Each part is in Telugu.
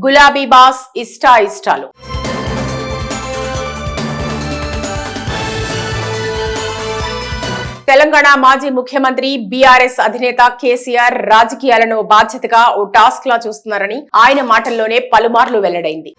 గులాబీ బాస్ ఇష్టాలు. తెలంగాణ మాజీ ముఖ్యమంత్రి బీఆర్ఎస్ అధినేత కేసీఆర్ రాజకీయాలను బాధ్యతగా ఓ టాస్క్ లా చూస్తున్నారని ఆయన మాటల్లోనే పలుమార్లు వెల్లడైంది.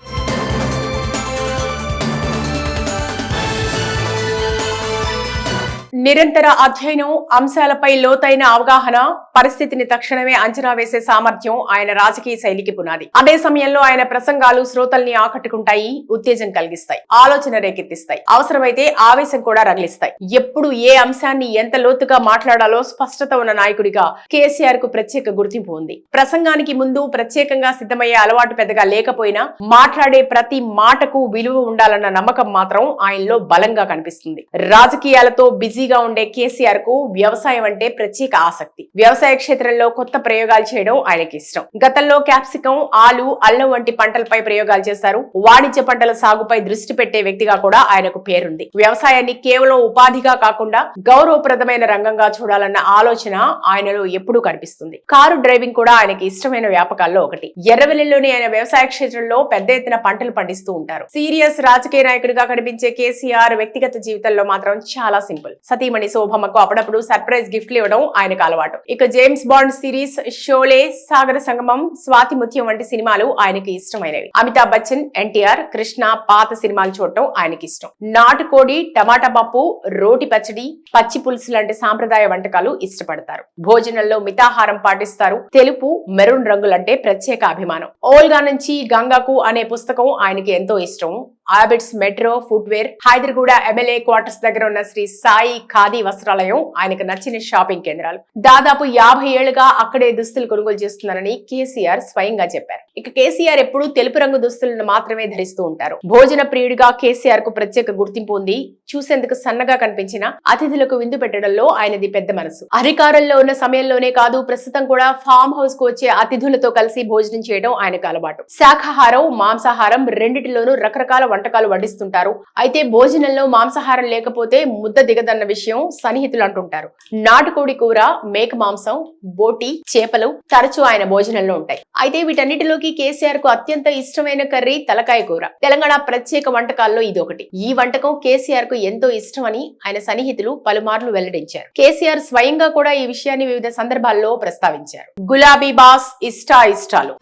నిరంతర అధ్యయనం, అంశాలపై లోతైన అవగాహన, పరిస్థితిని తక్షణమే అంచనా వేసే సామర్థ్యం ఆయన రాజకీయ శైలికి పునాది. అదే సమయంలో ఆయన ప్రసంగాలు శ్రోతల్ని ఆకట్టుకుంటాయి, ఉత్తేజం కలిగిస్తాయి, ఆలోచన రేకెత్తిస్తాయి, అవసరమైతే ఆవేశం కూడా రగిలిస్తాయి. ఎప్పుడు ఏ అంశాన్ని ఎంత లోతుగా మాట్లాడాలో స్పష్టత ఉన్న నాయకుడిగా కేసీఆర్ కు ప్రత్యేక గుర్తింపు ఉంది. ప్రసంగానికి ముందు ప్రత్యేకంగా సిద్ధమయ్యే అలవాటు పెద్దగా లేకపోయినా మాట్లాడే ప్రతి మాటకు విలువ ఉండాలన్న నమ్మకం మాత్రం ఆయనలో బలంగా కనిపిస్తుంది. రాజకీయాలతో బిజీగా ఉండే కేసీఆర్ కు వ్యవసాయం అంటే ప్రత్యేక ఆసక్తి. వ్యవసాయ క్షేత్రంలో కొత్త ప్రయోగాలు చేయడం ఆయనకి ఇష్టం. గతంలో క్యాప్సికం, ఆలు, అల్లం వంటి పంటలపై ప్రయోగాలు చేశారు. వాణిజ్య పంటల సాగుపై దృష్టి పెట్టే వ్యక్తిగా కూడా ఆయనకు పేరుంది. వ్యవసాయాన్ని కేవలం ఉపాధిగా కాకుండా గౌరవప్రదమైన రంగంగా చూడాలన్న ఆలోచన ఆయనలో ఎప్పుడూ కనిపిస్తుంది. కారు డ్రైవింగ్ కూడా ఆయనకి ఇష్టమైన వ్యాపకాల్లో ఒకటి. ఎర్రవెల్లిలోని ఆయన వ్యవసాయ క్షేత్రంలో పెద్ద ఎత్తున పంటలు పండిస్తూ ఉంటారు. సీరియస్ రాజకీయ నాయకుడిగా కనిపించే కేసీఆర్ వ్యక్తిగత జీవితంలో మాత్రం చాలా సింపుల్. సతీమణి శోభమ్మకు అప్పుడప్పుడు సర్ప్రైజ్ గిఫ్ట్లు ఇవ్వడం ఆయనకు అలవాటు. ఇక జేమ్స్ బాండ్ సిరీస్, షోలే, సాగర సంగమం, స్వాతి ముత్యం వంటి సినిమాలు ఆయనకి ఇష్టమైనవి. అమితాబ్ బచ్చన్, ఎన్టీఆర్, కృష్ణ పాత సినిమాలు చూడటం ఆయనకి ఇష్టం. నాటుకోడి, టమాటా పప్పు, రోటి పచ్చడి, పచ్చి పులుసు లాంటి సాంప్రదాయ వంటకాలు ఇష్టపడతారు. భోజనంలో మితాహారం పాటిస్తారు. తెలుపు, మెరూన్ రంగులంటే ప్రత్యేక అభిమానం. ఓల్గా నుంచి గంగాకు అనే పుస్తకం ఆయనకి ఎంతో ఇష్టం. Abids metro footwear, Hyderabad MLA quarters దగ్గర ఉన్న శ్రీ సాయి ఖాదీ వస్త్రాలయం ఆయనకు నచ్చిన షాపింగ్ కేంద్రాలు. దాదాపు 50 ఏళ్లుగా అక్కడే దుస్తులు కొనుగోలు చేస్తున్నారని కేసీఆర్ స్వయంగా చెప్పారు. ఇక కేసీఆర్ ఎప్పుడూ తెలుపు రంగు దుస్తులను మాత్రమే ధరిస్తూ ఉంటారు. భోజన ప్రియుడిగా కేసీఆర్ కు ప్రత్యేక గుర్తింపు ఉంది. చూసేందుకు సన్నగా కనిపించిన అతిథులకు విందు పెట్టడంలో ఆయనది పెద్ద మనసు. అధికారంలో ఉన్న సమయంలోనే కాదు, ప్రస్తుతం కూడా ఫామ్ హౌస్ కు వచ్చే అతిథులతో కలిసి భోజనం చేయడం ఆయనకు అలవాటు. శాఖాహారం, మాంసాహారం రెండిటిలోనూ రకరకాల వంటకాలు వడ్డిస్తుంటారు. అయితే భోజనంలో మాంసాహారం లేకపోతే ముద్ద దిగదన్న విషయం సన్నిహితులు అంటుంటారు. నాటుకోడి కూర, మేక మాంసం, బోటి, చేపలు తరచూ ఆయన భోజనంలో ఉంటాయి. అయితే వీటన్నిటిలోకి కేసీఆర్ కు అత్యంత ఇష్టమైన కర్రీ తలకాయ కూర. తెలంగాణ ప్రత్యేక వంటకాల్లో ఇదొకటి. ఈ వంటకం కేసీఆర్ కు ఎంతో ఇష్టమని ఆయన సన్నిహితులు పలుమార్లు వెల్లడించారు. కేసీఆర్ స్వయంగా కూడా ఈ విషయాన్ని వివిధ సందర్భాల్లో ప్రస్తావించారు. గులాబీ బాస్ ఇష్టాలు.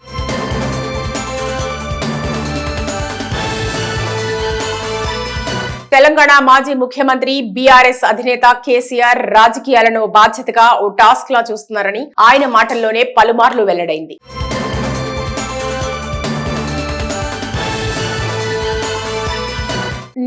తెలంగాణ మాజీ ముఖ్యమంత్రి బీఆర్ఎస్ అధినేత కేసీఆర్ రాజకీయాలను బాధ్యతగా ఓ టాస్క్ లా చూస్తున్నారని ఆయన మాటల్లోనే పలుమార్లు వెల్లడైంది.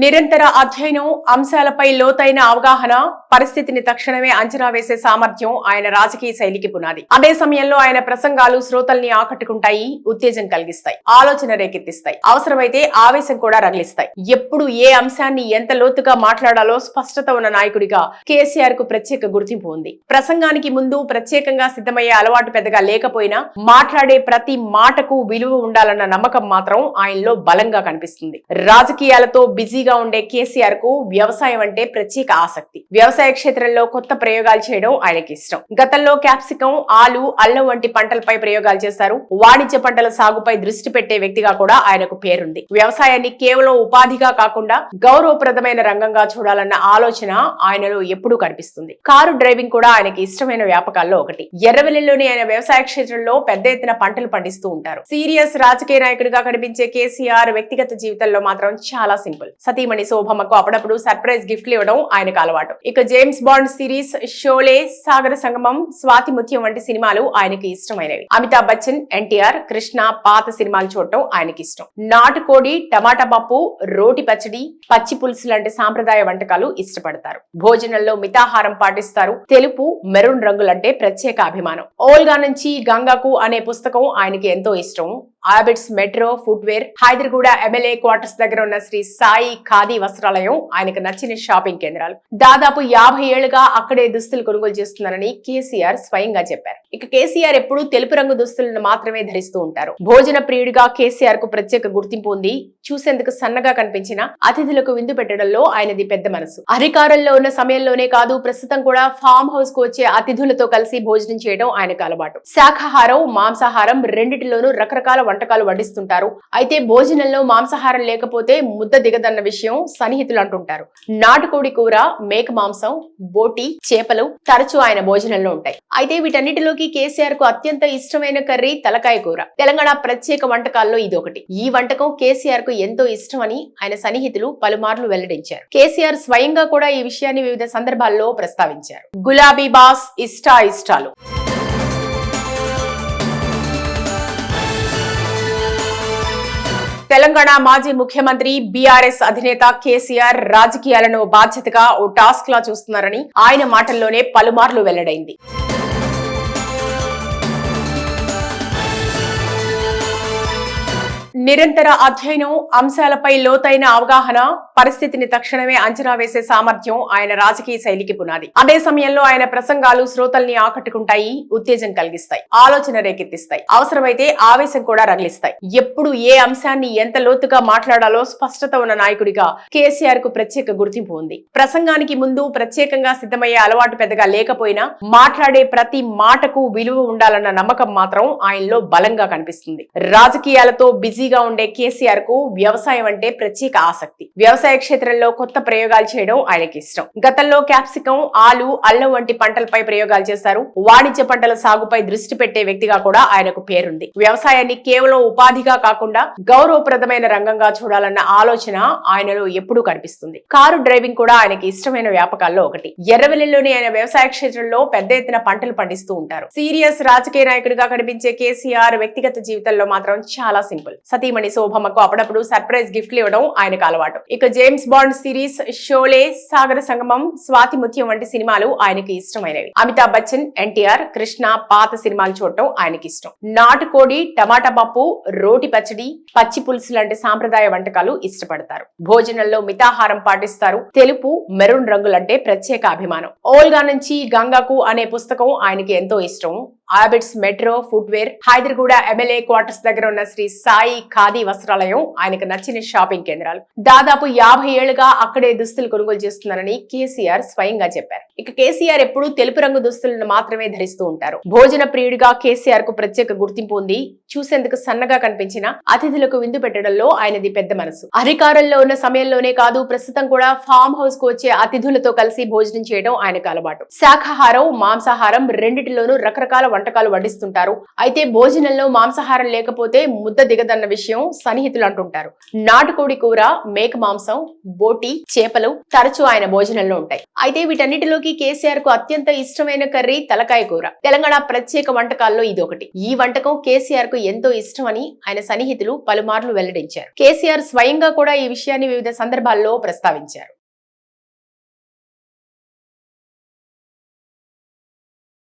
నిరంతర అధ్యయనం, అంశాలపై లోతైన అవగాహన, పరిస్థితిని తక్షణమే అంచనా వేసే సామర్థ్యం ఆయన రాజకీయ శైలికి పునాది. అదే సమయంలో ఆయన ప్రసంగాలు శ్రోతల్ని ఆకట్టుకుంటాయి, ఉత్తేజం కలిగిస్తాయి, ఆలోచన రేకెత్తిస్తాయి, అవసరమైతే ఆవేశం కూడా రగిలిస్తాయి. ఎప్పుడు ఏ అంశాన్ని ఎంత లోతుగా మాట్లాడాలో స్పష్టత ఉన్న నాయకుడిగా కేసీఆర్ కు ప్రత్యేక గుర్తింపు ఉంది. ప్రసంగానికి ముందు ప్రత్యేకంగా సిద్ధమయ్యే అలవాటు పెద్దగా లేకపోయినా మాట్లాడే ప్రతి మాటకు విలువ ఉండాలన్న నమ్మకం మాత్రం ఆయనలో బలంగా కనిపిస్తుంది. రాజకీయాలతో బిజీగా ఉండే కేసీఆర్ కు వ్యవసాయం అంటే ప్రత్యేక ఆసక్తి. వ్యవసాయ క్షేత్రంలో కొత్త ప్రయోగాలు చేయడం ఆయనకి ఇష్టం. గతంలో క్యాప్సికం, ఆలు, అల్లం వంటి పంటలపై ప్రయోగాలు చేశారు. వాణిజ్య పంటల సాగుపై దృష్టి పెట్టే వ్యక్తిగా కూడా ఆయనకు పేరుంది. వ్యవసాయాన్ని కేవలం ఉపాధిగా కాకుండా గౌరవప్రదమైన రంగంగా చూడాలన్న ఆలోచన ఆయనలో ఎప్పుడూ కనిపిస్తుంది. కారు డ్రైవింగ్ కూడా ఆయనకి ఇష్టమైన వ్యాపకాల్లో ఒకటి. ఎర్రవెల్లిలోని ఆయన వ్యవసాయ క్షేత్రంలో పెద్ద ఎత్తున పంటలు పండిస్తూ ఉంటారు. సీరియస్ రాజకీయ నాయకుడిగా కనిపించే కేసీఆర్ వ్యక్తిగత జీవితంలో మాత్రం చాలా సింపుల్. సతీమణి శోభమ్మకు అప్పుడప్పుడు సర్ప్రైజ్ గిఫ్ట్లు ఇవ్వడం ఆయనకు అలవాటు. ఇక జేమ్స్ బాండ్ సిరీస్, షోలే, సాగర సంగమం, స్వాతి ముత్యం వంటి సినిమాలు ఆయనకి ఇష్టమైనవి. అమితాబ్ బచ్చన్, ఎన్టీఆర్, కృష్ణ పాత సినిమాలు చూడటం ఆయనకి ఇష్టం. నాటుకోడి, టమాటా పప్పు, రోటి పచ్చడి, పచ్చి పులుసు లాంటి సాంప్రదాయ వంటకాలు ఇష్టపడతారు. భోజనంలో మితాహారం పాటిస్తారు. తెలుపు, మెరూన్ రంగులంటే ప్రత్యేక అభిమానం. ఓల్గా నుంచి గంగాకు అనే పుస్తకం ఆయనకి ఎంతో ఇష్టం. Abids metro footwear, Hyderabad MLA quarters దగ్గర ఉన్న శ్రీ సాయి ఖాదీ వస్త్రాలయం ఆయనకు నచ్చిన షాపింగ్ కేంద్రాలు. దాదాపు 50 ఏళ్లుగా అక్కడే దుస్తులు కొనుగోలు చేస్తున్నారని కేసీఆర్ స్వయంగా చెప్పారు. ఇక కేసీఆర్ ఎప్పుడూ తెలుపు రంగు దుస్తులను మాత్రమే ధరిస్తూ ఉంటారు. భోజన ప్రియుడిగా కేసీఆర్ కు ప్రత్యేక గుర్తింపు ఉంది. చూసేందుకు సన్నగా కనిపించిన అతిథులకు విందు పెట్టడంలో ఆయనది పెద్ద మనసు. అధికారంలో ఉన్న సమయంలోనే కాదు, ప్రస్తుతం కూడా ఫామ్ హౌస్ కు వచ్చే అతిథులతో కలిసి భోజనం చేయడం ఆయనకు అలవాటు. శాఖాహారం, మాంసాహారం రెండిటిలోనూ రకరకాల వంటకాలు వడ్డిస్తుంటారు. అయితే భోజనంలో మాంసాహారం లేకపోతే ముద్ద దిగదన్న విషయం సన్నిహితులు అంటుంటారు. నాటుకోడి కూర, మేక మాంసం, బోటి, చేపలు తరచూ ఆయన భోజనంలో ఉంటాయి. అయితే వీటన్నిటిలోకి కేసీఆర్ కు అత్యంత ఇష్టమైన కర్రీ తలకాయ కూర. తెలంగాణ ప్రత్యేక వంటకాల్లో ఇది ఒకటి. ఈ వంటకం కేసీఆర్ కు ఎంతో ఇష్టమని ఆయన సన్నిహితులు పలుమార్లు వెల్లడించారు. కేసీఆర్ స్వయంగా కూడా ఈ విషయాన్ని వివిధ సందర్భాల్లో ప్రస్తావించారు. గులాబీ బాస్ ఇష్టాలు. తెలంగాణ మాజీ ముఖ్యమంత్రి బీఆర్ఎస్ అధినేత కేసీఆర్ రాజకీయాలను బాధ్యతగా ఓ టాస్క్ లా చూస్తున్నారని ఆయన మాటల్లోనే పలుమార్లు వెల్లడైంది. నిరంతర అధ్యయనం, అంశాలపై లోతైన అవగాహన, పరిస్థితిని తక్షణమే అంచనా వేసే సామర్థ్యం ఆయన రాజకీయ శైలికి పునాది. అదే సమయంలో ఆయన ప్రసంగాలు శ్రోతల్ని ఆకట్టుకుంటాయి, ఉత్తేజం కలిగిస్తాయి, ఆలోచన రేకెత్తిస్తాయి, అవసరమైతే ఆవేశం కూడా రగిలిస్తాయి. ఎప్పుడు ఏ అంశాన్ని ఎంత లోతుగా మాట్లాడాలో స్పష్టత ఉన్న నాయకుడిగా కేసీఆర్ కు ప్రత్యేక గుర్తింపు ఉంది. ప్రసంగానికి ముందు ప్రత్యేకంగా సిద్ధమయ్యే అలవాటు పెద్దగా లేకపోయినా మాట్లాడే ప్రతి మాటకు విలువ ఉండాలన్న నమ్మకం మాత్రం ఆయనలో బలంగా కనిపిస్తుంది. రాజకీయాలతో బిజీగా ఉండే కేసీఆర్ కు వ్యవసాయం అంటే ప్రత్యేక ఆసక్తి. వ్యవసాయ క్షేత్రంలో కొత్త ప్రయోగాలు చేయడం ఆయనకి ఇష్టం. గతంలో క్యాప్సికం, ఆలు, అల్లం వంటి పంటలపై ప్రయోగాలు చేశారు. వాణిజ్య పంటల సాగుపై దృష్టి పెట్టే వ్యక్తిగా కూడా ఆయనకు పేరుంది. వ్యవసాయాన్ని కేవలం ఉపాధిగా కాకుండా గౌరవప్రదమైన రంగంగా చూడాలన్న ఆలోచన ఆయనలో ఎప్పుడూ కనిపిస్తుంది. కారు డ్రైవింగ్ కూడా ఆయనకి ఇష్టమైన వ్యాపకాల్లో ఒకటి. ఎర్రవెల్లిలోని ఆయన వ్యవసాయ క్షేత్రంలో పెద్ద ఎత్తున పంటలు పండిస్తూ ఉంటారు. సీరియస్ రాజకీయ నాయకుడిగా కనిపించే కేసీఆర్ వ్యక్తిగత జీవితంలో మాత్రం చాలా సింపుల్. సతీమణి శోభమ్మకు అప్పుడప్పుడు సర్ప్రైజ్ గిఫ్ట్లు ఇవ్వడం ఆయనకు అలవాటు. ఇక జేమ్స్ బాండ్ సిరీస్, షోలే, సాగర సంగమం, స్వాతి ముత్యం వంటి సినిమాలు ఆయనకి ఇష్టమైనవి. అమితాబ్ బచ్చన్, ఎన్టీఆర్, కృష్ణ పాత సినిమాలు చూడటం ఆయనకి ఇష్టం. నాటుకోడి, టమాటా పప్పు, రోటి పచ్చడి, పచ్చి పులుసు లాంటి సాంప్రదాయ వంటకాలు ఇష్టపడతారు. భోజనంలో మితాహారం పాటిస్తారు. తెలుపు, మెరూన్ రంగులంటే ప్రత్యేక అభిమానం. ఓల్గా నుంచి గంగాకు అనే పుస్తకం ఆయనకి ఎంతో ఇష్టం. Abids Metro footwear, Hyderabad MLA quarters దగ్గర ఉన్న శ్రీ సాయి ఖాదీ వస్త్రాలయం ఆయనకు నచ్చిన షాపింగ్ కేంద్రాలు. దాదాపు 50 ఏళ్లుగా అక్కడే దుస్తులు కొనుగోలు చేస్తున్నారని కేసీఆర్ స్వయంగా చెప్పారు. ఇక కేసీఆర్ ఎప్పుడూ తెలుపు రంగు దుస్తులను మాత్రమే ధరిస్తూ ఉంటారు. భోజన ప్రియుడిగా కేసీఆర్ కు ప్రత్యేక గుర్తింపు ఉంది. చూసేందుకు సన్నగా కనిపించిన అతిథులకు విందు పెట్టడంలో ఆయనది పెద్ద మనసు. అధికారంలో ఉన్న సమయంలోనే కాదు, ప్రస్తుతం కూడా ఫామ్ హౌస్ కు వచ్చే అతిథులతో కలిసి భోజనం చేయడం ఆయనకు అలవాటు. శాఖాహారం, మాంసాహారం రెండిటిలోనూ రకరకాల వంటకాలు వడ్డిస్తుంటారు. అయితే భోజనంలో మాంసాహారం లేకపోతే ముద్ద దిగదన్న విషయం సన్నిహితులు అంటుంటారు. నాటుకోడి కూర, మేక మాంసం, బోటి, చేపలు తరచూ ఆయన భోజనంలో ఉంటాయి. అయితే వీటన్నిటిలోకి కేసీఆర్ కు అత్యంత ఇష్టమైన కర్రీ తలకాయ కూర. తెలంగాణ ప్రత్యేక వంటకాల్లో ఇది ఒకటి. ఈ వంటకం కేసీఆర్ కు ఎంతో ఇష్టమని ఆయన సన్నిహితులు పలుమార్లు వెల్లడించారు. కేసీఆర్ స్వయంగా కూడా ఈ విషయాన్ని వివిధ సందర్భాల్లో ప్రస్తావించారు.